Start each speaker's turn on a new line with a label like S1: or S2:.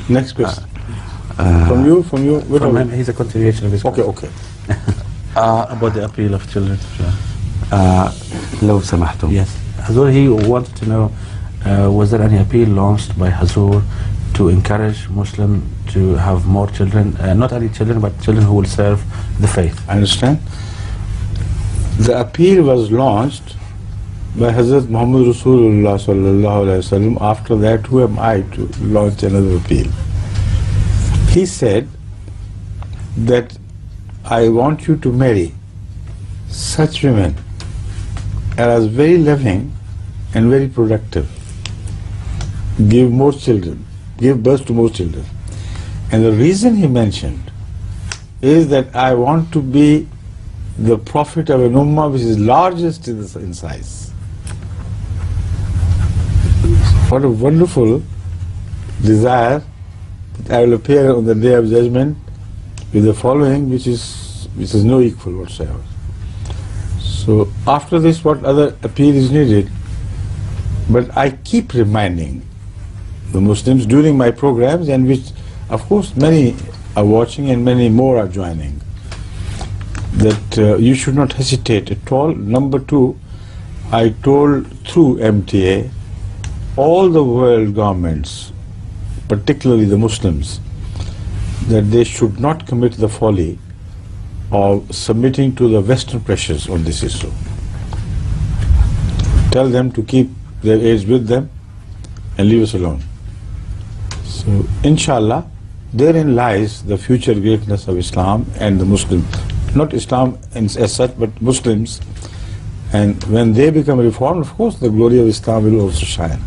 S1: Next question. From you? From him,
S2: he's a continuation of his
S1: question. Okay.
S2: About the appeal of children.
S3: لو سمحتم.
S2: Yes. Hazur, he wanted to know, was there any appeal launched by Hazur to encourage Muslim to have more children, not only children, but children who will serve the faith?
S1: I understand. The appeal was launched by Hazrat Muhammad Rasulullah sallallahu alaihi wasallam. After that, who am I to launch another appeal? He said that I want you to marry such women as very loving and very productive. Give more children, give birth to more children. And the reason he mentioned is that I want to be the prophet of an ummah which is largest in size. What a wonderful desire that I will appear on the day of judgment with the following, which is no equal whatsoever. So after this, what other appeal is needed? But I keep reminding the Muslims during my programs, and which of course many are watching and many more are joining, that you should not hesitate at all. Number two, I told through MTA all the world governments, particularly the Muslims, that they should not commit the folly of submitting to the Western pressures on this issue. Tell them to keep their age with them and leave us alone. So, inshallah, therein lies the future greatness of Islam and the Muslim, not Islam as such, but Muslims. And when they become reformed, of course, the glory of Islam will also shine.